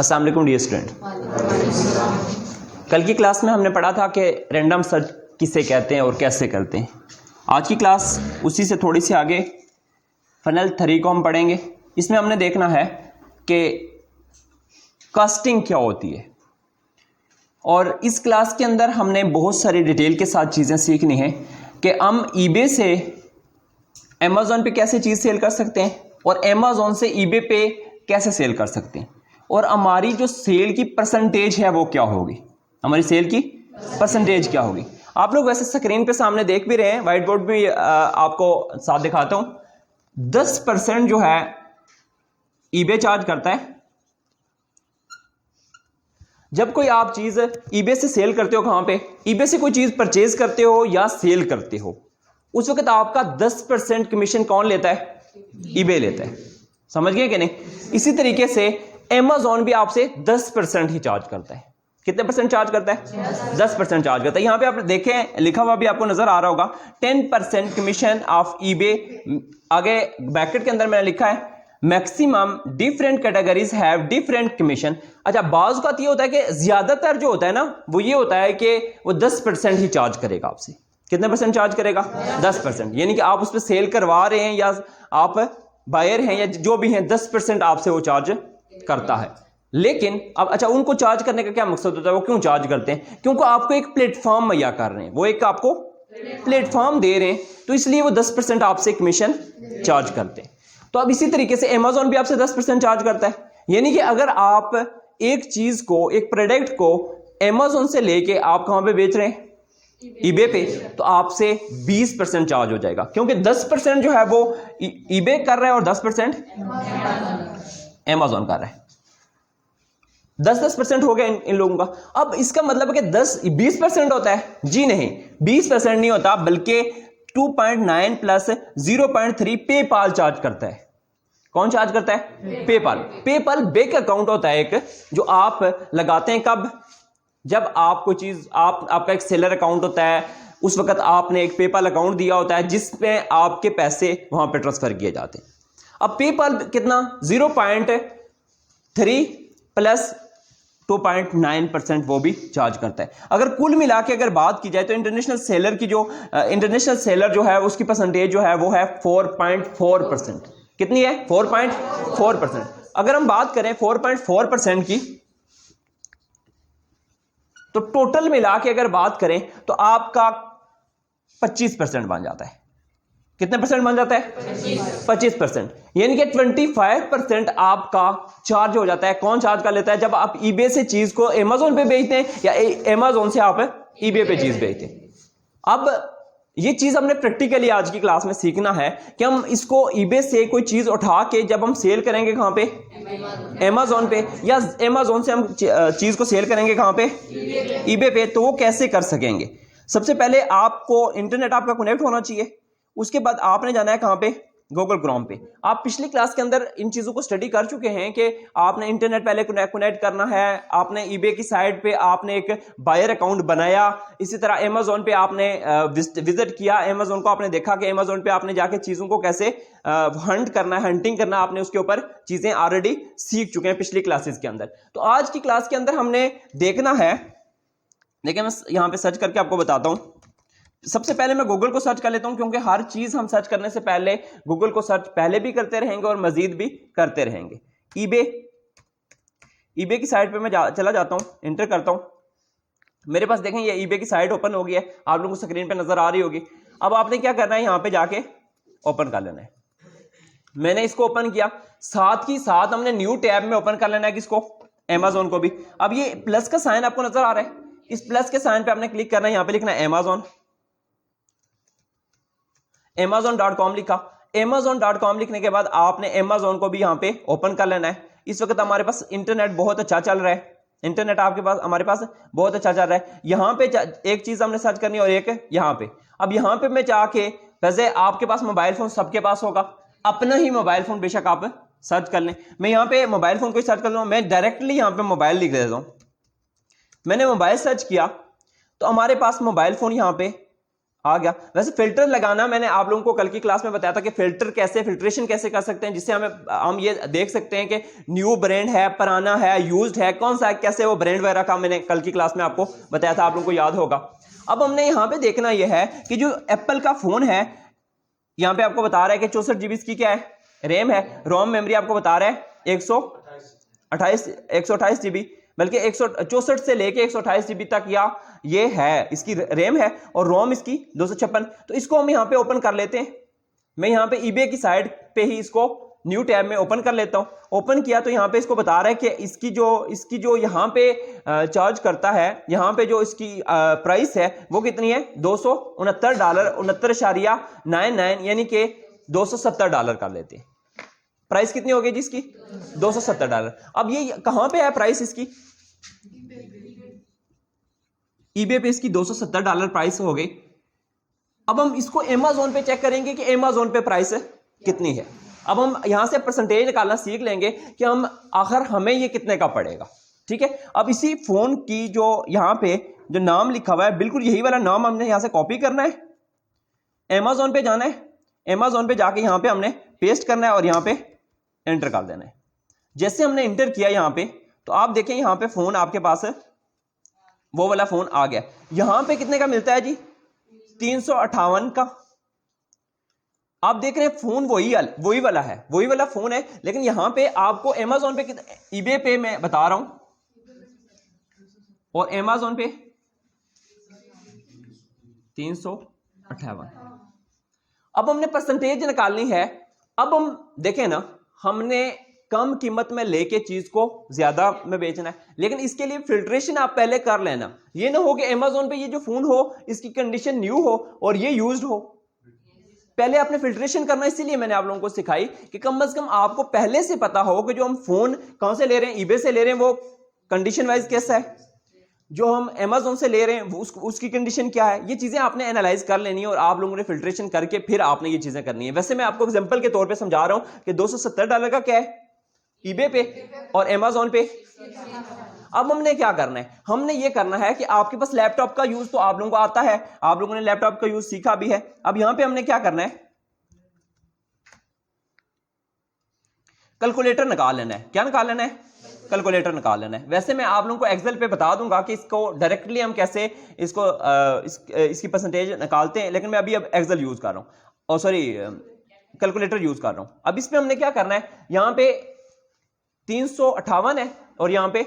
अस्सलाम वालेकुम dear student. कल की क्लास में हमने पढ़ा था कि रैंडम सर्च किसे कहते हैं और कैसे करते हैं। आज की क्लास उसी से थोड़ी सी आगे फनल 3 को हम पढ़ेंगे। इसमें हमने देखना है कि कास्टिंग क्या होती है, और इस क्लास के अंदर हमने बहुत सारी डिटेल के साथ चीज़ें सीखनी है कि हम ईबे से अमेज़ॉन पे कैसे चीज़ सेल कर सकते हैं और अमेज़ॉन से ईबे पे कैसे सेल कर सकते हैं, और हमारी जो सेल की परसेंटेज है वो क्या होगी, हमारी सेल की परसेंटेज क्या होगी। आप लोग वैसे स्क्रीन पे सामने देख भी रहे हैं, व्हाइट बोर्ड भी आपको साथ दिखाता हूं। 10% जो है ईबे चार्ज करता है। जब कोई आप चीज ईबे से सेल करते हो, कहां पे, ईबे से कोई चीज परचेज करते हो या सेल करते हो, उस वक्त आपका 10% कमीशन कौन लेता है? ईबे लेता है। समझ गए कि नहीं? इसी तरीके से अमेज़ॉन भी आपसे 10% ही चार्ज करता है। कितने परसेंट चार्ज करता है? 10% चार्ज करता है। यहां पे आप देखें लिखा हुआ भी आपको नजर आ रहा होगा, 10% कमीशन ऑफ ईबे। आगे ब्रैकेट के अंदर मैंने लिखा है maximum different categories have different commission. अच्छा, बाज का ये होता है कि ज्यादातर जो होता है ना, वो ये होता है कि वो 10% ही चार्ज करेगा आपसे। कितने परसेंट चार्ज करेगा? 10%। यानी कि आप उस पर सेल करवा रहे हैं या आप बायर हैं या जो भी हैं, 10% आपसे वो चार्ज करता है। लेकिन अब अच्छा, उनको चार्ज करने का क्या मकसद होता है, वो क्यों चार्ज करते हैं? क्योंकि आपको एक प्लेटफॉर्म मुहैया कर रहे हैं, वो एक आपको प्लेटफॉर्म दे रहे हैं, तो इसलिए वो 10% आपसे कमीशन चार्ज करते हैं। तो अब इसी तरीके से अमेज़ॉन भी आपसे 10% चार्ज करता है। यानी कि अगर आप एक चीज को, एक प्रोडक्ट को अमेज़ॉन से लेके आप कहां पे बेच रहे हैं? ईबे पे, तो आपसे 20% चार्ज हो जाएगा, क्योंकि 10% जो है वो ईबे कर रहा है और 10% अमेज़ॉन कर रहा है। 10% हो गया इन लोगों का। अब इसका मतलब है कि 20% होता है? जी नहीं, 20% नहीं होता, बल्कि 2.9 प्लस 0.3 पेपाल चार्ज करता है। कौन चार्ज करता है? पेपाल। पेपाल बैंक अकाउंट होता है एक, जो आप लगाते हैं कब? जब आप कोई चीज, आपका एक सेलर अकाउंट होता है, उस वक्त आपने एक पेपाल अकाउंट दिया होता है जिसमें आपके पैसे वहां पे ट्रांसफर किए जाते हैं। अब पेपाल कितना? 0.3 प्लस 2.9% वो भी चार्ज करता है। अगर कुल मिला के अगर बात की जाए तो इंटरनेशनल सेलर जो है उसकी परसेंटेज जो है वो है 4.4%। कितनी है? 4.4%। अगर हम बात करें 4.4% की, तो टोटल मिला के अगर बात करें तो आपका 25% बन जाता है। कितने परसेंट बन जाता है? 25%। यानी कि 25% आपका चार्ज हो जाता है। कौन चार्ज कर लेता है? जब आप ईबे से चीज को अमेज़ॉन पे बेचते हैं या अमेज़ॉन से आप ईबे पे चीज बेचते हैं। अब ये चीज हमने प्रैक्टिकली आज की क्लास में सीखना है कि हम इसको ईबे से कोई चीज उठा के जब हम सेल करेंगे कहां पे? अमेज़ॉन पे, या अमेज़ॉन से हम चीज को सेल करेंगे कहां पे? ईबे पे। तो वो कैसे कर सकेंगे? सबसे पहले आपको इंटरनेट आपका कनेक्ट होना चाहिए। उसके बाद आपने जाना है कहां पे? गूगल क्रोम पे। आप पिछली क्लास के अंदर इन चीजों को स्टडी कर चुके हैं कि आपने इंटरनेट पहले कनेक्ट करना है, आपने ईबे की साइट पे आपने एक बायर अकाउंट बनाया, इसी तरह अमेज़ॉन पे आपने विजिट किया, अमेज़ॉन को आपने देखा कि अमेज़ॉन पे आपने जाके चीजों को कैसे हंटिंग करना, आपने उसके ऊपर चीजें ऑलरेडी सीख चुके हैं पिछली क्लासेस के अंदर। तो आज की क्लास के अंदर हमने देखना है, देखिए मैं यहां पर सर्च करके आपको बताता हूं। सबसे पहले मैं गूगल को सर्च कर लेता हूं, क्योंकि हर चीज हम सर्च करने से पहले गूगल को सर्च पहले भी करते रहेंगे और मजीद भी करते रहेंगे। ईबे की साइट पे मैं चला जाता हूं, एंटर करता हूं। मेरे पास देखें ये ईबे की साइट ओपन हो गई है, आप लोगों को स्क्रीन पे नजर आ रही होगी। अब आपने क्या करना है, यहां पे जाके ओपन कर लेना है। मैंने इसको ओपन किया, साथ ही साथ हमने न्यू टैब में ओपन कर लेना है किसको? अमेज़ॉन को भी। अब ये प्लस का साइन आपको नजर आ रहा है, इस प्लस के साइन पे आपने क्लिक करना है, यहां पे लिखना है अमेज़ॉन। Amazon.com लिखा। Amazon.com लिखने के बाद आपने Amazon को भी यहां पे ओपन कर लेना है। इस वक्त हमारे पास इंटरनेट बहुत अच्छा चल रहा है, इंटरनेट हमारे पास बहुत अच्छा चल रहा है। यहां पे एक चीज हमने सर्च करनी है और एक यहां पे। अब यहां पे मैं जाके, वैसे आपके पास मोबाइल फोन सबके पास होगा, अपना ही मोबाइल फोन बेशक आप सर्च कर लें। मैं यहां पे मोबाइल फोन को सर्च कर लूं, मैं डायरेक्टली यहां पे मोबाइल लिख देता हूं। मैंने मोबाइल सर्च किया तो हमारे पास मोबाइल फोन यहां पे आ गया। वैसे फिल्टर लगाना मैंने आप लोगों को कल की क्लास में बताया था कि फिल्ट्रेशन कैसे कर सकते हैं, जिससे हम ये देख सकते हैं कि न्यू ब्रांड है, पुराना है, यूज्ड है, कौन सा है, कैसे वो ब्रांड वगैरह का मैंने कल की क्लास में आपको बताया था, आप लोगों को याद होगा। अब हमने यहां पे देखना यह है कि जो एप्पल का फोन है, यहां पे आपको बता रहा है कि 64 GB इसकी क्या है, रैम है। रोम मेमोरी आपको बता रहा है 128 GB, बल्कि 164 से लेके 128 GB तक या ये है इसकी रैम है, और रोम इसकी 256। तो इसको हम यहां पे ओपन कर लेते हैं। मैं यहां पे ईबे की साइड पे ही इसको न्यू टैब में ओपन कर लेता हूं। ओपन किया तो यहां पे इसको बता रहा है कि इसकी जो यहां पे चार्ज करता है, यहां पे जो इसकी प्राइस है वो कितनी है, $269, 69.99, यानी कि $270 कर लेते हैं। प्राइस कितनी हो गई जी इसकी, $270। अब ये कहां पे है प्राइस इसकी, ईबे पे इसकी $270 प्राइस हो गई। अब हम इसको अमेज़न पे चेक करेंगे कि अमेज़न पे प्राइस कितनी है। अब हम यहां से परसेंटेज निकालना सीख लेंगे कि हम आखिर हमें ये कितने का पड़ेगा। ठीक है, अब इसी फोन की जो यहां पे जो नाम लिखा हुआ है, बिल्कुल यही वाला नाम हमने यहां से कॉपी करना है, अमेज़न पे जाना है, अमेज़न पे जाके यहां पे हमने पेस्ट करना है और यहां पे एंटर कर देना है। जैसे हमने एंटर किया यहां पे, तो आप देखें यहां पे फोन आपके पास है, वो वाला फोन आ गया। यहां पे कितने का मिलता है जी, 358 का। आप देख रहे हैं फोन वही वाला है, वही वाला फोन है, लेकिन यहां पे आपको अमेज़न पे ईबे पे मैं बता रहा हूं, और अमेज़न पे 358। अब हमने परसेंटेज निकालनी है। अब हम देखें ना, हमने कम कीमत में लेके चीज को ज्यादा में बेचना है, लेकिन इसके लिए फिल्ट्रेशन आप पहले कर लेना। ये ना हो कि अमेज़न पे ये जो फोन हो इसकी कंडीशन न्यू हो और ये यूज्ड हो, पहले आपने फिल्ट्रेशन करना। इसीलिए मैंने आप लोगों को सिखाई कि कम से कम आपको पहले से पता हो कि जो हम फोन कौन से ले रहे हैं, ईबे से ले रहे हैं, वो कंडीशन वाइज कैसा है, जो हम अमेज़न से ले रहे हैं वो उसकी कंडीशन क्या है। ये चीजें आपने एनालाइज कर लेनी है और आप लोगों ने फिल्ट्रेशन करके फिर आपने ये चीजें करनी है। वैसे मैं आपको एग्जांपल के तौर पे समझा रहा हूं कि $270 का क्या है ईबे पे और अमेज़न पे। अब हमने क्या करना है, हमने ये करना है कि आपके पास लैपटॉप का यूज तो आप लोगों को आता है, आप लोगों ने लैपटॉप का यूज सीखा भी है। अब यहां पे हमने क्या करना है, कैलकुलेटर निकाल लेना है। क्या निकाल लेना है, कैलकुलेटर निकाल लेना है। वैसे मैं आप लोगों को एक्सेल पे बता दूंगा कि इसको डायरेक्टली हम कैसे इसकी परसेंटेज निकालते हैं, लेकिन मैं अभी अब एक्सेल यूज कर रहा हूं, और सॉरी कैलकुलेटर यूज कर रहा हूं। अब इसमें हमने क्या करना है, यहां पे 358 है और यहां पे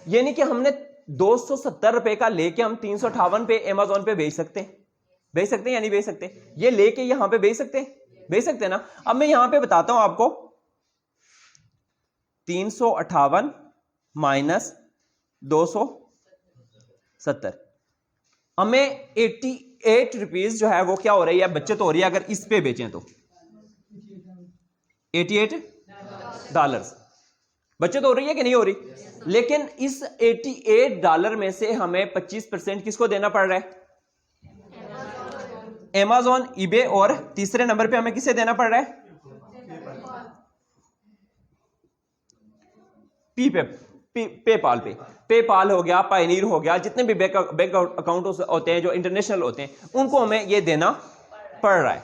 यानी कि हमने $270 का लेके हम 358 पे अमेज़न पे बेच सकते हैं या नहीं बेच सकते, ये लेके यहां पे बेच सकते हैं ना। अब मैं यहां पे बताता हूं आपको, 358 माइनस 270, हमें 88 रुपीज जो है वो क्या हो रही है, बचत हो रही है। अगर इस पे बेचें तो $88 बचत हो रही है कि नहीं हो रही। लेकिन इस $88 में से हमें 25% किसको देना पड़ रहा है, अमेज़न, ईबे, और तीसरे नंबर पे हमें किसे देना पड़ रहा है, पेपाल हो गया, पायनीर हो गया, जितने भी बैंक अकाउंट होते हैं जो इंटरनेशनल होते हैं, उनको हमें ये देना पड़ रहा है।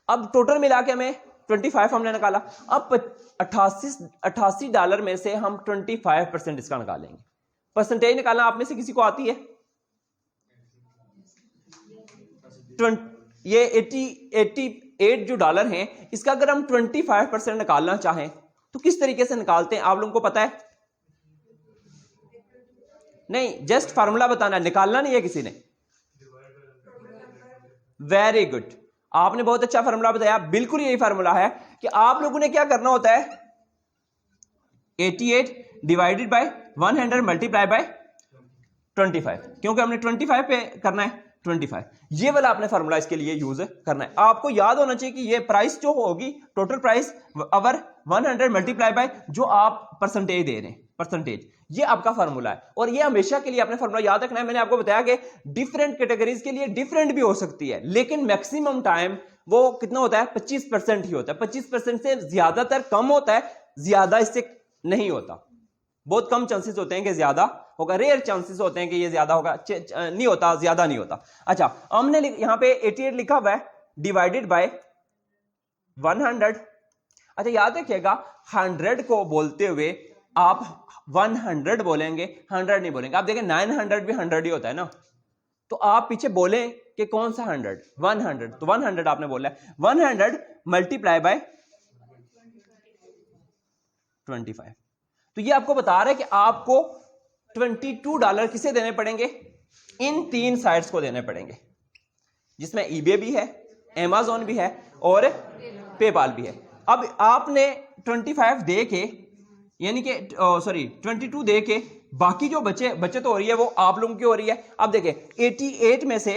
अब टोटल मिला के हमें 25 हमने निकाला। अब $88 में से हम 25% इसका निकालेंगे। परसेंटेज निकालना आप में से किसी को आती है, ये 88 जो डॉलर हैं, इसका अगर हम 25% निकालना चाहें तो किस तरीके से निकालते हैं, आप लोगों को पता है? नहीं, जस्ट फार्मूला बताना, निकालना नहीं है किसी ने। वेरी गुड, आपने बहुत अच्छा फार्मूला बताया। बिल्कुल यही फार्मूला है कि आप लोगों ने क्या करना होता है, 88 डिवाइडेड बाय 100 मल्टीप्लाई बाय 25, क्योंकि हमने 25 पे करना है 25। ये वाला आपने फार्मूला इसके लिए यूज करना है। आपको याद होना चाहिए कि ये प्राइस जो होगी, total price our 100 multiply by जो आप परसेंटेज दे रहे हैं, परसेंटेज, ये आपका फार्मूला है। और ये हमेशा के लिए आपने फार्मूला याद रखना है। मैंने आपको बताया कि डिफरेंट कैटेगरीज के लिए डिफरेंट भी हो सकती है, लेकिन मैक्सिमम टाइम वो कितना होता है, 25% ही होता है। 25% से ज्यादातर कम होता है, ज्यादा इससे नहीं होता। बहुत कम चांसेस होते हैं कि ज्यादा होगा, रेयर चांसेस होते हैं कि ये ज्यादा होगा, नहीं होता, ज्यादा नहीं होता। अच्छा, हमने यहां पे 88 लिखा हुआ है डिवाइडेड बाय 100। अच्छा याद रखिएगा 100 को बोलते हुए आप 100 बोलेंगे, 100 नहीं बोलेंगे। आप देखें 900 भी 100 ही होता है ना, तो आप पीछे बोलें कि कौन सा 100, 100, तो 100 आपने बोला है। 100 मल्टीप्लाई बाय 25, तो ये आपको बता रहा है कि आपको $22 किसे देने पड़ेंगे, इन 3 साइट्स को देने पड़ेंगे, जिसमें ईबे भी है, Amazon भी है और पेपाल भी है। अब आपने 25 दे के, यानी कि सॉरी 22 दे के बाकी जो बचत हो रही है वो आप लोगों की हो रही है। अब देखें 88 में से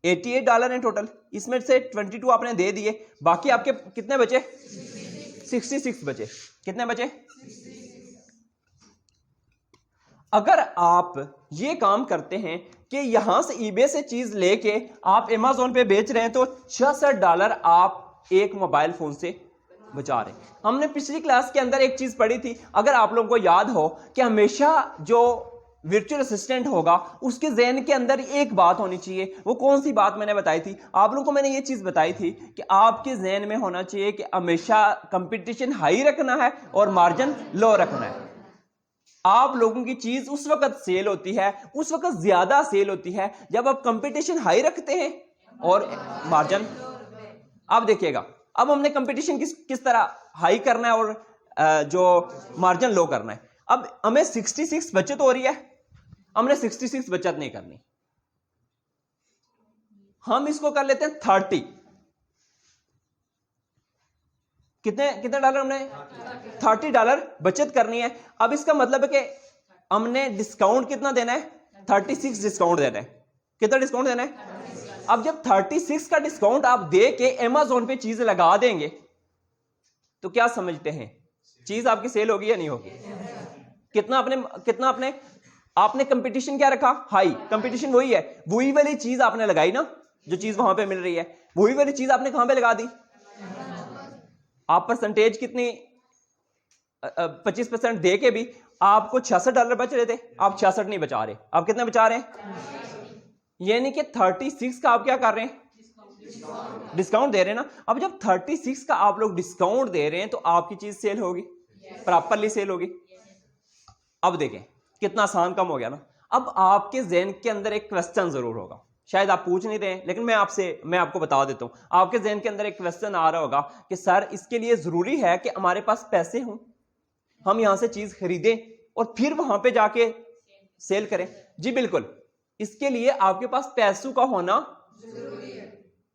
$88 है टोटल, इसमें से 22 आपने दे दिए, बाकी आपके कितने बचे, 66 बचे। कितने बचे? अगर आप ये काम करते हैं कि यहां से ईबे से चीज लेके आप Amazon पे बेच रहे हैं तो $66 आप एक मोबाइल फोन से बचा रहे हैं। हमने पिछली क्लास के अंदर एक चीज पढ़ी थी, अगर आप लोगों को याद हो, कि हमेशा जो वर्चुअल असिस्टेंट होगा उसके ज़हन के अंदर एक बात होनी चाहिए। वो कौन सी बात मैंने बताई थी आप लोगों को? मैंने ये चीज बताई थी कि आपके ज़हन में होना चाहिए कि हमेशा कंपटीशन हाई रखना है और मार्जिन लो रखना है। आप लोगों की चीज उस वक्त सेल होती है, उस वक्त ज्यादा सेल होती है जब आप कंपटीशन हाई रखते हैं और मार्जिन। आप देखिएगा अब हमने कंपटीशन किस तरह हाई करना है और जो मार्जिन लो करना है। अब हमें 66 बचत हो रही है, हमने 66 बचत नहीं करनी, हम इसको कर लेते हैं 30। कितने डॉलर हमने? $30 बचत करनी है। अब इसका मतलब है कि हमने डिस्काउंट कितना देना है? 36 डिस्काउंट देना है। कितना डिस्काउंट देना है? अब जब 36 का डिस्काउंट आप दे के Amazon पे चीज लगा देंगे तो क्या समझते हैं, चीज आपकी सेल होगी या नहीं होगी? कितना आपने कंपटीशन क्या रखा? हाई। कंपटीशन वही है, वही वाली चीज आपने लगाई ना, जो चीज वहां पे मिल रही है वही वाली चीज आपने कहां पे लगा दी? आप परसेंटेज कितनी 25% दे के भी आपको $66 बच रहे थे, आप 66 नहीं बचा रहे। आप कितने बचा रहे हैं? यानी कि 36 का आप क्या कर रहे हैं? डिस्काउंट दे रहे हैं ना। अब जब 36 का आप लोग डिस्काउंट दे रहे हैं तो आपकी चीज सेल होगी, प्रॉपरली सेल होगी। अब देखें कितना आसान काम हो गया ना। अब आपके ज़हन के अंदर एक क्वेश्चन जरूर होगा, शायद आप पूछ नहीं रहे लेकिन मैं आपको बता देता हूं। आपके ज़हन के अंदर एक क्वेश्चन आ रहा होगा कि सर इसके लिए जरूरी है कि हमारे पास पैसे हों, हम यहां से चीज खरीदें और फिर वहां पे जाके सेल करें? जी बिल्कुल, इसके लिए आपके पास पैसों का होना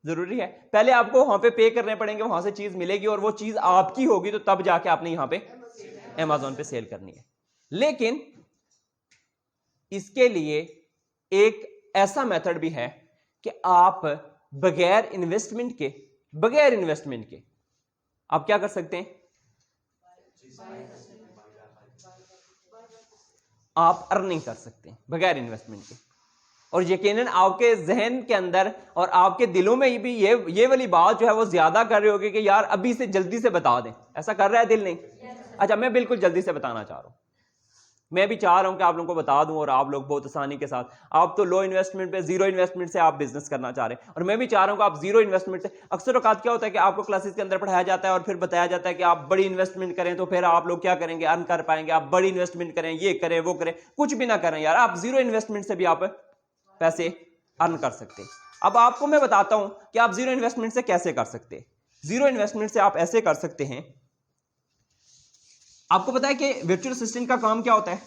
जरूरी है। पहले आपको वहां पे पे करने पड़ेंगे, वहां से चीज मिलेगी और वो चीज आपकी होगी, तो तब जाके आपने यहां पे Amazon पे सेल करनी है। लेकिन इसके लिए एक ऐसा मेथड भी है कि आप बगैर इन्वेस्टमेंट के आप क्या कर सकते हैं? आप अर्निंग कर सकते हैं बगैर इन्वेस्टमेंट के। और यकीनन आपके जहन के अंदर और आपके दिलों में भी ये वाली बात जो है वो ज्यादा कर रहे होगे कि यार अभी से जल्दी से बता दें। ऐसा कर रहा है दिल? नहीं। अच्छा, मैं बिल्कुल जल्दी से बताना चाह रहा हूं। मैं भी चाह रहा हूं कि आप लोगों को बता दूं और आप लोग बहुत आसानी के साथ, आप तो लो इन्वेस्टमेंट पे, जीरो इन्वेस्टमेंट से आप बिजनेस करना चाह रहे हैं और मैं भी चाह रहा हूं कि आप जीरो इन्वेस्टमेंट से। अक्सर औकात क्या होता है कि आपको क्लासेस के अंदर पढ़ाया जाता है और फिर बताया जाता है कि आप बड़ी इन्वेस्टमेंट करें तो फिर आप लोग क्या करेंगे, अर्न कर पाएंगे। आप बड़ी इन्वेस्टमेंट करें, ये करें वो करें, कुछ भी ना करें यार, आप जीरो इन्वेस्टमेंट से भी आप पैसे अर्न कर सकते हैं। अब आपको मैं बताता हूं कि आप जीरो इन्वेस्टमेंट से कैसे कर सकते हैं। जीरो इन्वेस्टमेंट से आप ऐसे कर सकते हैं, आपको पता है कि वर्चुअल असिस्टेंट का काम क्या होता है?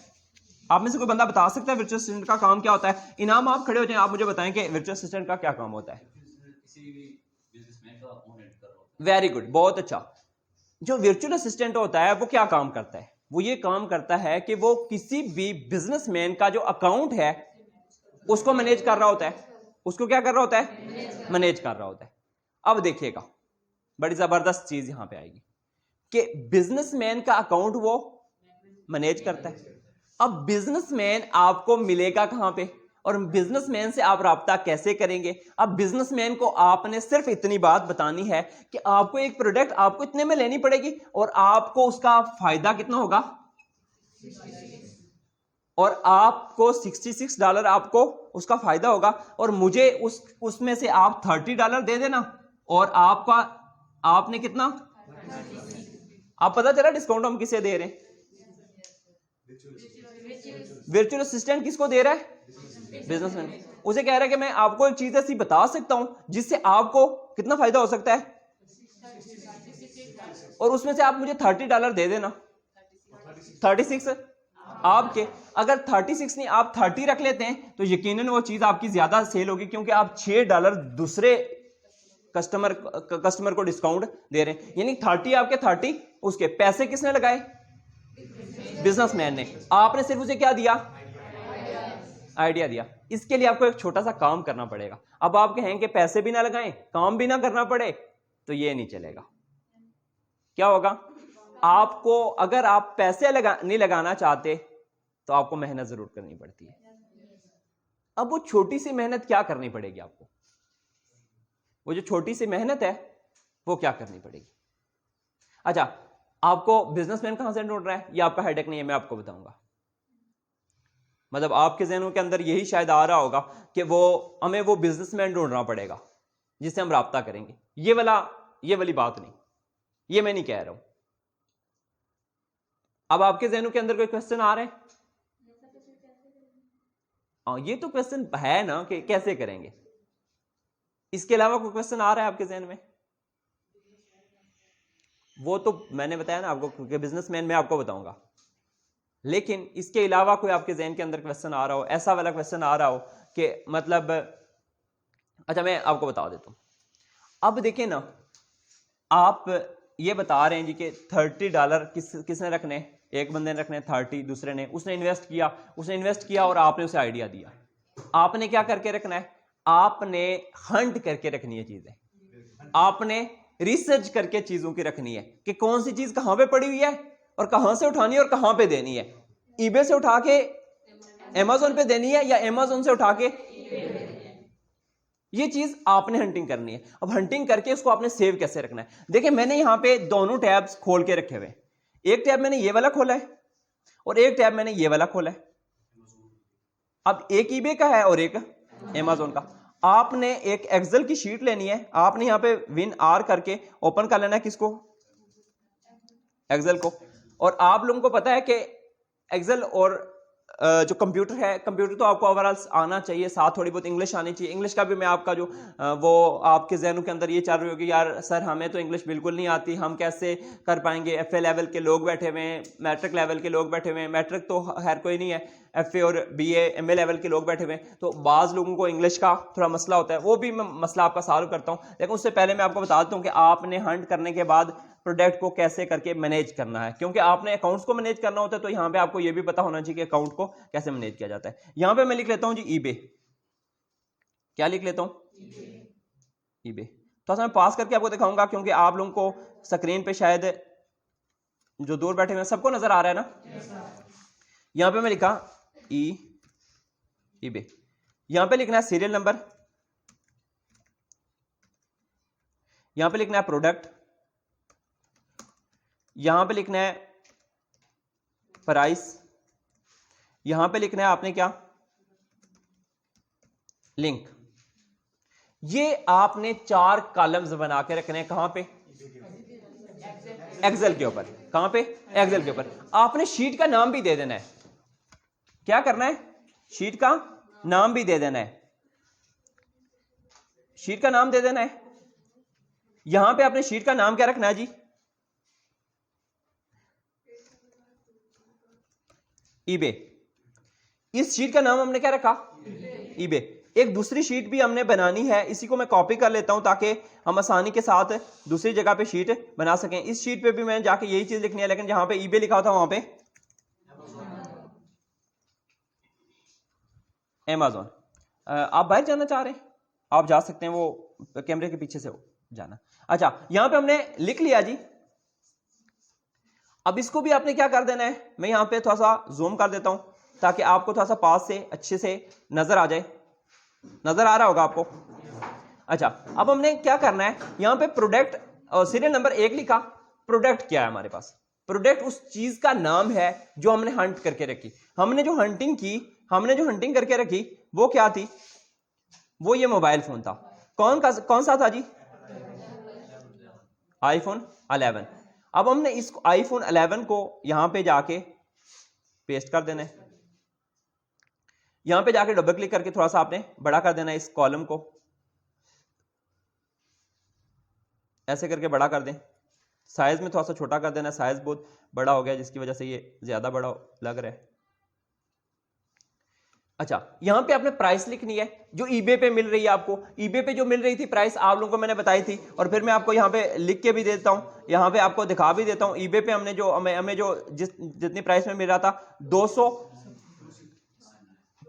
आप में से कोई बंदा बता सकता है वर्चुअल असिस्टेंट का काम क्या होता है? इनाम आप खड़े हो जाएं, आप मुझे बताएं कि वर्चुअल असिस्टेंट का क्या काम होता है। वेरी गुड, बहुत अच्छा। जो वर्चुअल असिस्टेंट होता है वो क्या काम करता है? वो ये काम करता है कि वो किसी भी बिजनेसमैन का जो अकाउंट है उसको मैनेज कर रहा होता है। उसको क्या कर रहा होता है? मैनेज कर रहा होता है। अब देखिएगा बड़ी जबरदस्त चीज यहां पे आएगी कि बिजनेसमैन का अकाउंट वो मैनेज करता है। अब बिजनेसमैन आपको मिलेगा कहां पे और बिजनेसमैन से आप राब्ता कैसे करेंगे? अब बिजनेसमैन को आपने सिर्फ इतनी बात बतानी है कि आपको एक प्रोडक्ट आपको इतने में लेनी पड़ेगी और आपको उसका फायदा कितना होगा? और आपको $66 आपको उसका फायदा होगा, और मुझे उसमें से आप $30 दे देना, और आपने कितना, आप पता चला डिस्काउंट हम किसे दे रहे हैं? वर्चुअल असिस्टेंट किसको दे रहा है? बिजनेसमैन। उसे कह रहा है कि मैं आपको एक चीज ऐसी बता सकता हूं जिससे आपको कितना फायदा हो सकता है, और उसमें से आप मुझे $30 दे देना। 36 आपके, अगर 36 नहीं आप 30 रख लेते हैं तो यकीनन वो चीज आपकी ज्यादा सेल होगी, क्योंकि आप $6 दूसरे कस्टमर को डिस्काउंट दे रहे हैं। यानी 30 आपके 30, उसके पैसे किसने लगाए? बिजनेसमैन ने। आपने सिर्फ उसे क्या दिया? आइडिया दिया। इसके लिए आपको एक छोटा सा काम करना पड़ेगा। अब आप कहें कि पैसे भी ना लगाएं, काम भी ना करना पड़े, तो ये नहीं चलेगा। क्या होगा? आपको, अगर आप पैसे नहीं लगाना चाहते तो आपको मेहनत जरूर करनी पड़ती है। अब वो छोटी सी मेहनत क्या करनी पड़ेगी आपको? वो जो छोटी सी मेहनत है वो क्या करनी पड़ेगी? अच्छा, आपको बिजनेसमैन कहां से ढूंढ रहा है, ये आपका हेडेक नहीं है, मैं आपको बताऊंगा। मतलब आपके ज़हनों के अंदर यही शायद आ रहा होगा कि हमें वो बिजनेसमैन ढूंढना पड़ेगा जिससे हम राब्ता करेंगे। ये वाली बात नहीं, ये मैं नहीं कह रहा हूं। अब आपके ज़हनों के अंदर कोई क्वेश्चन आ रहे हैं? ये तो क्वेश्चन है ना कि कैसे करेंगे। इसके अलावा कोई क्वेश्चन आ रहा है आपके ज़हन में? वो तो मैंने बताया ना आपको, क्योंकि बिजनेसमैन मैं आपको बताऊंगा। लेकिन इसके अलावा कोई आपके ज़हन के अंदर क्वेश्चन आ रहा हो, ऐसा वाला क्वेश्चन आ रहा हो कि मतलब, अच्छा मैं आपको बता देता हूं। अब देखें ना, आप ये बता रहे हैं जी कि $30 किसने रखने? एक बंदे ने रखने 30, दूसरे ने, उसने इन्वेस्ट किया और आपने उसे आइडिया दिया। आपने क्या करके रखना है? आपने हंट करके रखनी है चीजें, आपने रिसर्च करके चीजों की रखनी है कि कौन सी चीज कहां पे पड़ी हुई है और कहां से उठानी है और कहां पे देनी है। ईबे से उठा के अमेज़न पे देनी है या अमेज़न से उठा के, ये चीज आपने हंटिंग करनी है। अब हंटिंग करके उसको आपने सेव कैसे रखना है? देखिए मैंने यहां पे दोनों टैब्स खोल के रखे हुए। एक टैब मैंने ये वाला खोला है और एक टैब मैंने ये वाला खोला है। अब एक ईबे का है और एक अमेज़न का। आपने एक एक्सेल की शीट लेनी है, आपने यहां पे विन आर करके ओपन कर लेना है किसको? एक्सेल को। और आप लोगों को पता है कि एक्सेल और जो कंप्यूटर है, कंप्यूटर तो आपको ओवरऑल आना चाहिए, साथ थोड़ी बहुत इंग्लिश आनी चाहिए। इंग्लिश का भी मैं आपका जो वो आपके जहनों के अंदर ये चल रही होगी, यार सर हमें तो इंग्लिश बिल्कुल नहीं आती, हम कैसे कर पाएंगे? एफए लेवल के लोग बैठे हुए हैं, मैट्रिक लेवल के लोग बैठे हुए हैं, मैट्रिक तो हर कोई नहीं है, एफए और बीए एमए लेवल के लोग बैठे हुए हैं, तो बाज़ लोगों को इंग्लिश का थोड़ा मसला होता है, वो भी मैं मसला आपका सॉल्व करता हूँ। लेकिन उससे पहले मैं आपको बता देता हूँ कि आपने हंट करने के बाद प्रोडक्ट को कैसे करके मैनेज करना है, क्योंकि आपने अकाउंट्स को मैनेज करना होता है, तो यहां पे आपको यह भी पता होना चाहिए कि अकाउंट को कैसे मैनेज किया जाता है। यहां पे मैं लिख लेता हूं जी ईबे। क्या लिख लेता हूं? ईबे। तो मैं पास करके आपको दिखाऊंगा, क्योंकि आप लोगों को स्क्रीन पे शायद जो दूर बैठे हुए सबको नजर आ रहा है ना। यहां पे मैं लिखा ईबे, यहां पे लिखना है सीरियल नंबर, यहां पे लिखना है प्रोडक्ट, यहां पे लिखना है प्राइस, यहां पे लिखना है आपने क्या? लिंक। ये आपने 4 कॉलम्स बना के रखने हैं। कहां पे? एक्सेल के ऊपर। कहां पे? एक्सेल के ऊपर। आपने शीट का नाम भी दे देना है। क्या करना है? शीट का नाम भी दे देना है। शीट का नाम दे देना है। यहां पे आपने शीट का नाम क्या रखना है जी? ईबे। इस शीट का नाम हमने क्या रखा? ईबे। एक दूसरी शीट भी हमने बनानी है, इसी को मैं कॉपी कर लेता हूं ताकि हम आसानी के साथ दूसरी जगह पे शीट बना सकें। इस शीट पे भी मैं जाके यही चीज लिखनी है, लेकिन जहां पे ईबे लिखा था वहां पे अमेज़न। आप बाहर जाना चाह रहे हैं, आप जा सकते हैं, वो कैमरे के पीछे से जाना। अच्छा, यहां पे हमने लिख लिया जी। अब इसको भी आपने क्या कर देना है? मैं यहां पे थोड़ा सा जूम कर देता हूं ताकि आपको थोड़ा सा पास से अच्छे से नजर आ जाए। नजर आ रहा होगा आपको? अच्छा, अब हमने क्या करना है? यहां पे प्रोडक्ट और सीरियल नंबर 1 लिखा। प्रोडक्ट क्या है हमारे पास? प्रोडक्ट उस चीज का नाम है जो हमने हंट करके रखी। हमने जो हंटिंग करके रखी वो क्या थी? वो ये मोबाइल फोन था। कौन सा था जी? आईफोन 11। अब हमने इस आईफोन 11 को यहां पे जाके पेस्ट कर देना है। यहां पे जाके डबल क्लिक करके थोड़ा सा आपने बड़ा कर देना है, इस कॉलम को ऐसे करके बड़ा कर दें। साइज में थोड़ा सा छोटा कर देना, साइज बहुत बड़ा हो गया जिसकी वजह से ये ज्यादा बड़ा लग रहा है। अच्छा, यहां पे आपने प्राइस लिखनी है जो ईबे पे मिल रही है आपको। ईबे पे जो मिल रही थी प्राइस आप लोगों को मैंने बताई थी, और फिर मैं आपको यहां पे लिख के भी देता हूं, यहां पे आपको दिखा भी देता हूं। ईबे पे हमने जो हमें जो जितनी प्राइस में मिल रहा था 200,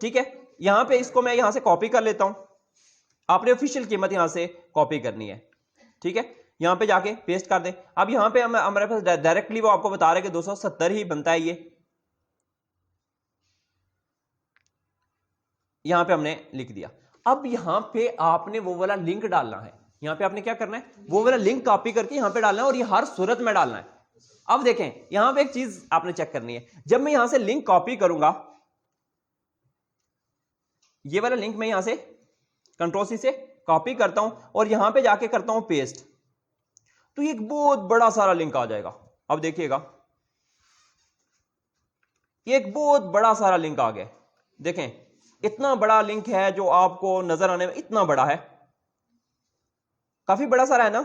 ठीक है। यहां पे इसको मैं यहां से कॉपी कर लेता हूं, आपने ऑफिशियल कीमत यहां से कॉपी करनी है, ठीक है। यहां पे जाके पेस्ट कर दें। अब यहां पे हमारे पास डायरेक्टली वो आपको बता रहे कि 270 ही बनता है ये। यहां पे हमने लिख दिया। अब यहां पे आपने वो वाला लिंक डालना है। यहां पे आपने क्या करना है? वो वाला लिंक कॉपी करके यहां पे डालना है, और ये हर सूरत में डालना है। अब देखें यहां पे एक चीज आपने चेक करनी है। जब मैं यहां से लिंक कॉपी करूंगा, ये वाला लिंक मैं यहां से कंट्रोल सी से कॉपी करता हूं और यहां पे जाके करता हूं पेस्ट, तो ये एक बहुत बड़ा सारा लिंक आ जाएगा। अब देखिएगा, ये एक बहुत बड़ा सारा लिंक आ गया। देखें इतना बड़ा लिंक है जो आपको नजर आने में इतना बड़ा है, काफी बड़ा सारा है ना।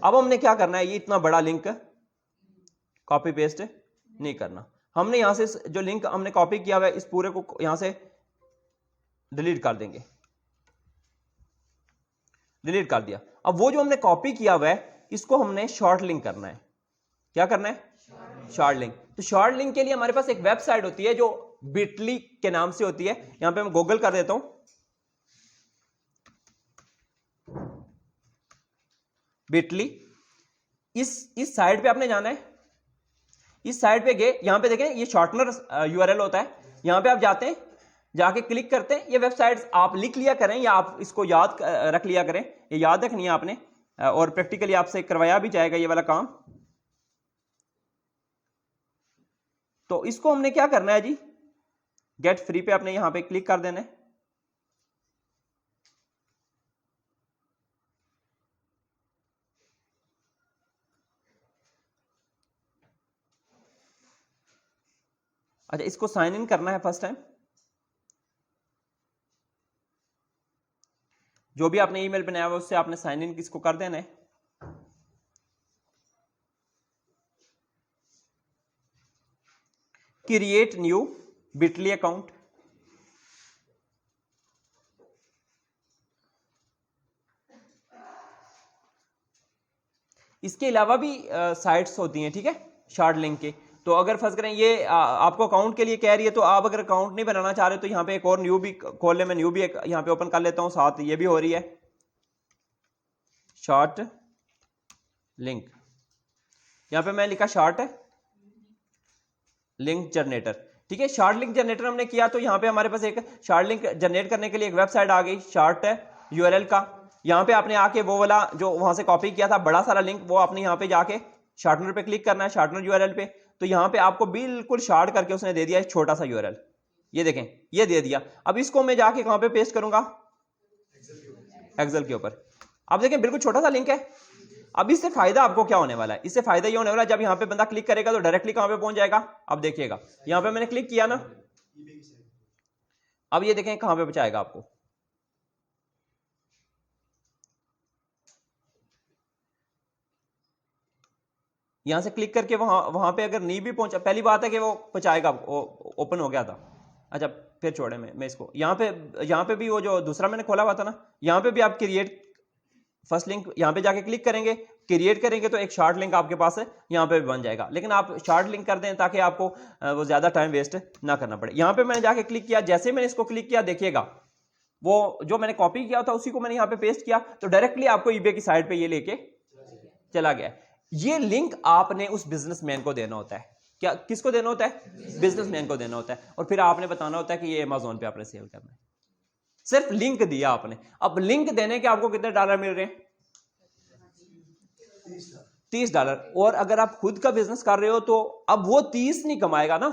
अब हमने क्या करना है? ये इतना बड़ा लिंक कॉपी पेस्ट नहीं करना, हमने यहां से जो लिंक हमने कॉपी किया हुआ है इस पूरे को यहां से डिलीट कर देंगे। डिलीट कर दिया। अब वो जो हमने कॉपी किया हुआ है इसको हमने शॉर्ट लिंक करना है। क्या करना है? Short link. तो शॉर्ट लिंक के लिए हमारे पास एक वेबसाइट होती है जो बिटली के नाम से होती है। यहां पे मैं गूगल कर देता हूं, बिटली। इस साइट पे आपने जाना है। इस साइट पे गए, यहां पे देखें ये शॉर्टनर यूआरएल होता है। यहां पे आप जाते हैं, जाके क्लिक करते हैं। ये वेबसाइट्स आप लिख लिया करें या आप इसको याद रख लिया करें, ये याद रखनी है आपने, और प्रैक्टिकली आपसे करवाया भी जाएगा ये वाला काम। तो इसको हमने क्या करना है जी? गेट फ्री पे आपने यहां पे क्लिक कर देना है। अच्छा, इसको साइन इन करना है फर्स्ट टाइम। जो भी आपने ईमेल बनाया हुआ उससे आपने साइन इन किसको कर देना है। Create new Bitly account. इसके अलावा भी साइट्स होती हैं, ठीक है, शॉर्ट लिंक के। तो अगर फर्ज करें ये आपको अकाउंट के लिए कह रही है, तो आप अगर अकाउंट नहीं बनाना चाह रहे तो यहाँ पे एक और न्यू भी खोल ले। मैं न्यू भी एक यहाँ पे ओपन कर लेता हूँ, साथ ये भी हो रही है शॉर्ट लिंक। यहाँ पे मैं लिखा शॉर्ट लिंक जनरेटर, ठीक है। शॉर्ट लिंक जनरेटर हमने किया तो यहाँ पे हमारे पास एक शॉर्ट लिंक जनरेट करने के लिए एक वेबसाइट आ गई, शॉर्ट यूआरएल का। यहाँ पे आपने आके वो वाला जो वहां से कॉपी किया था बड़ा सारा लिंक, वो आपने यहाँ पे जाके शॉर्टनर पे क्लिक करना है, शॉर्टनर यूआरएल पे। तो यहाँ पे आपको बिल्कुल शॉर्ट करके उसने दे दिया एक छोटा सा यूआरएल, ये देखें ये दे दिया। अब इसको मैं जाके कहां पे पेस्ट करूंगा? एक्सेल के ऊपर। अब देखें बिल्कुल छोटा सा लिंक है। अब इससे फायदा आपको क्या होने वाला है? इससे फायदा ये होने वाला है जब यहाँ पे बंदा क्लिक करेगा तो डायरेक्टली कहां पे पहुंच जाएगा। अब देखिएगा यहाँ पे मैंने क्लिक किया ना, अब ये देखें कहां पे पहुंचाएगा आपको। यहां से क्लिक करके वहां पे अगर नहीं भी पहुंचा, पहली बात है कि वो पहुंचाएगा, ओपन हो गया था। अच्छा फिर छोड़े, मैं इसको यहाँ पे भी वो जो दूसरा मैंने खोला हुआ था ना, यहाँ पे भी आप क्रिएट फर्स्ट लिंक यहाँ पे जाके क्लिक करेंगे, क्रिएट करेंगे तो एक शॉर्ट लिंक आपके पास है यहाँ पे भी बन जाएगा। लेकिन आप शॉर्ट लिंक कर दें ताकि आपको वो ज्यादा टाइम वेस्ट ना करना पड़े। यहाँ पे मैंने जाके क्लिक किया, जैसे मैंने इसको क्लिक किया देखिएगा वो जो मैंने कॉपी किया था उसी को मैंने यहाँ पे पेस्ट किया, तो डायरेक्टली आपको ईबे की साइट पे ये लेके चला गया। ये लिंक आपने उस बिजनेसमैन को देना होता है। क्या किसको देना होता है? बिजनेसमैन को देना होता है। और फिर आपने बताना होता है कि ये अमेज़न पे आपने सेल करना है। सिर्फ लिंक दिया आपने। अब लिंक देने के आपको कितने डॉलर मिल रहे हैं? $30। और अगर आप खुद का बिजनेस कर रहे हो तो अब वो 30 नहीं कमाएगा ना,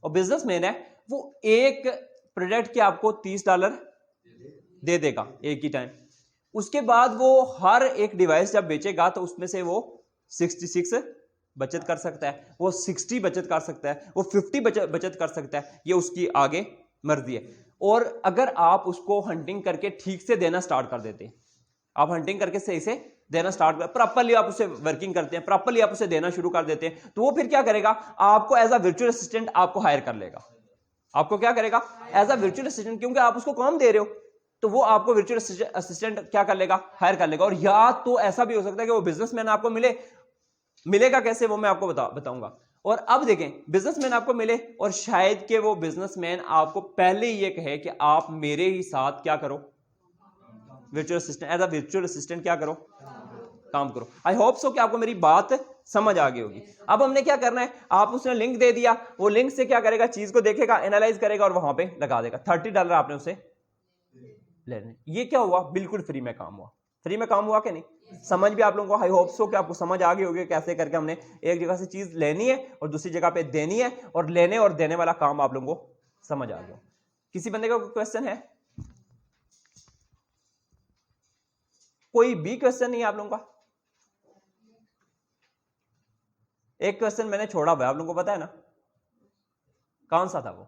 और बिजनेसमैन है वो एक प्रोडक्ट के आपको $30 दे देगा एक ही टाइम। उसके बाद वो हर एक डिवाइस जब बेचेगा तो उसमें से वो 66 बचत कर सकता है, वो 60 बचत कर सकता है, वो 50 बचत कर सकता है, ये उसकी आगे मर्जी है। और अगर आप उसको हंटिंग करके ठीक से देना स्टार्ट कर देते हैं, आप हंटिंग करके सही से देना स्टार्ट कर, प्रॉपरली आप उसे वर्किंग करते हैं, प्रॉपरली आप उसे देना शुरू कर देते हैं, तो वो फिर क्या करेगा, आपको एज अ वर्चुअल असिस्टेंट आपको हायर कर लेगा। आपको क्या करेगा, एज अ वर्चुअल असिस्टेंट, क्योंकि आप उसको काम दे रहे हो, तो वो आपको वर्चुअल असिस्टेंट क्या कर लेगा, हायर कर लेगा। और या तो ऐसा भी हो सकता है कि वो बिजनेसमैन आपको मिलेगा कैसे, वो मैं आपको बताऊंगा। और अब देखें, बिजनेसमैन आपको मिले और शायद कि वो बिजनेसमैन आपको पहले ये कहे कि आप मेरे ही साथ क्या करो, virtual assistant, as a virtual assistant क्या करो, काम करो। आई होप सो कि आपको मेरी बात समझ आ गई होगी। अब हमने क्या करना है, आप उसने लिंक दे दिया, वो लिंक से क्या करेगा, चीज को देखेगा, एनालाइज करेगा और वहां पे लगा देगा। $30 आपने उसे लेने। ये क्या हुआ, बिल्कुल फ्री में काम हुआ। फ्री में काम हुआ कि नहीं, समझ भी आप लोगों को, आई होप सो कि आपको समझ आ गई होगी कैसे करके हमने एक जगह से चीज लेनी है और दूसरी जगह पे देनी है, और लेने और देने वाला काम आप लोगों को समझ आ गया। किसी बंदे का कोई क्वेश्चन है, कोई भी क्वेश्चन नहीं है आप लोगों का? एक क्वेश्चन मैंने छोड़ा हुआ है, आप लोगों को पता है ना, कौन सा था वो?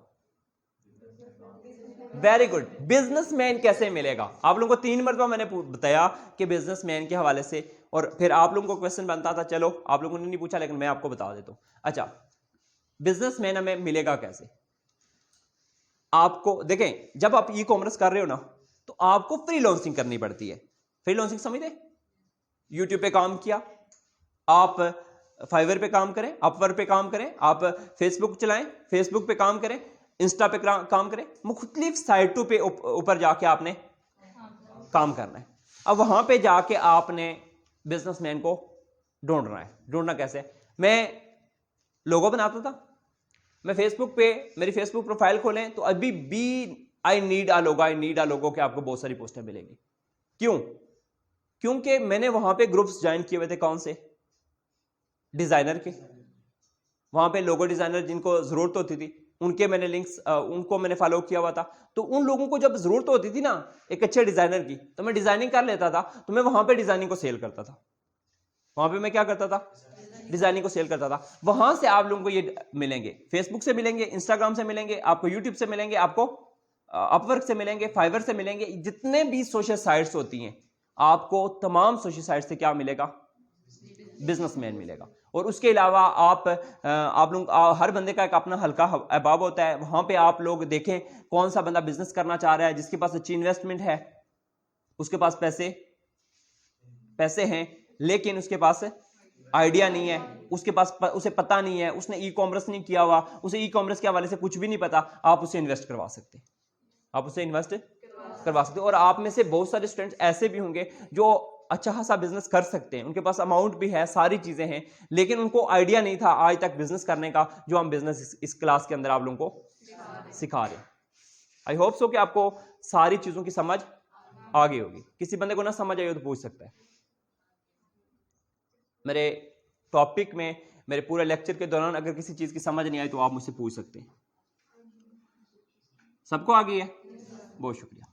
वेरी गुड, बिजनेसमैन कैसे मिलेगा। आप लोगों को 3 मरतबा मैंने बताया कि बिजनेसमैन के हवाले से, और फिर आप लोगों को क्वेश्चन बनता था, चलो आप लोगों ने नहीं पूछा लेकिन मैं आपको बता देता हूं। अच्छा, बिजनेसमैन हमें मिलेगा कैसे? आपको देखें, जब आप ई कॉमर्स कर रहे हो ना, तो आपको फ्री लॉन्चिंग करनी पड़ती है। फ्री लॉन्चिंग समझते, यूट्यूब पे काम किया, आप फाइवर पे काम करें, अपवर पे काम करें, आप फेसबुक चलाएं, फेसबुक पे काम करें, इंस्टा पे काम करें, मुख्तलिफ साइटों पे ऊपर जाके आपने काम करना है। अब वहां पे जाके आपने बिजनेसमैन को ढूंढना है। ढूंढना कैसे? मैं लोगो बनाता था, मैं फेसबुक पे मेरी फेसबुक प्रोफाइल खोलें तो अभी भी आई नीड अ लोगो के आपको बहुत सारी पोस्टें मिलेंगी। क्यों? क्योंकि मैंने वहां पे ग्रुप्स ज्वाइन किए हुए थे, कौन से? डिजाइनर के। वहां पे लोगो डिजाइनर जिनको जरूरत होती थी, उनके मैंने लिंक्स, उनको मैंने फॉलो किया हुआ था। तो उन लोगों को जब जरूरत होती थी ना एक अच्छे डिजाइनर की, तो मैं डिजाइनिंग कर लेता था, तो मैं वहां पे डिजाइनिंग को सेल करता था। वहां पे मैं क्या करता था, डिजाइनिंग को सेल करता था। वहां से आप लोगों को ये मिलेंगे, फेसबुक से मिलेंगे, इंस्टाग्राम से मिलेंगे, आपको यूट्यूब से मिलेंगे, आपको अपवर्क से मिलेंगे, फाइवर से मिलेंगे, जितने भी सोशल साइट्स होती हैं, आपको तमाम सोशल साइट से क्या मिलेगा, बिजनेसमैन मिलेगा। और उसके अलावा आप लोग, हर बंदे का एक अपना हल्का अहबाब होता है, वहां पे आप लोग देखें कौन सा बंदा बिजनेस करना चाह रहा है, जिसके पास अच्छी इन्वेस्टमेंट है, उसके पास पैसे हैं, लेकिन उसके पास आइडिया नहीं है, उसके पास उसे पता नहीं है, उसने ई कॉमर्स नहीं किया हुआ, उसे ई कॉमर्स के हवाले से कुछ भी नहीं पता, आप उसे इन्वेस्ट करवा सकते हैं, आप उसे इन्वेस्ट करवा सकते हो। और आप में से बहुत सारे स्टूडेंट्स ऐसे भी होंगे जो अच्छा खासा बिजनेस कर सकते हैं, उनके पास अमाउंट भी है, सारी चीजें हैं, लेकिन उनको आइडिया नहीं था आज तक बिजनेस करने का, जो हम बिजनेस इस क्लास के अंदर आप लोगों को सिखा रहे हैं। आई होप सो कि आपको सारी चीजों की समझ आ गई होगी। किसी बंदे को ना समझ आई हो तो पूछ सकता है। मेरे टॉपिक में, मेरे पूरे लेक्चर के दौरान अगर किसी चीज की समझ नहीं आई तो आप मुझसे पूछ सकते हैं। सबको आ गई है? बहुत शुक्रिया।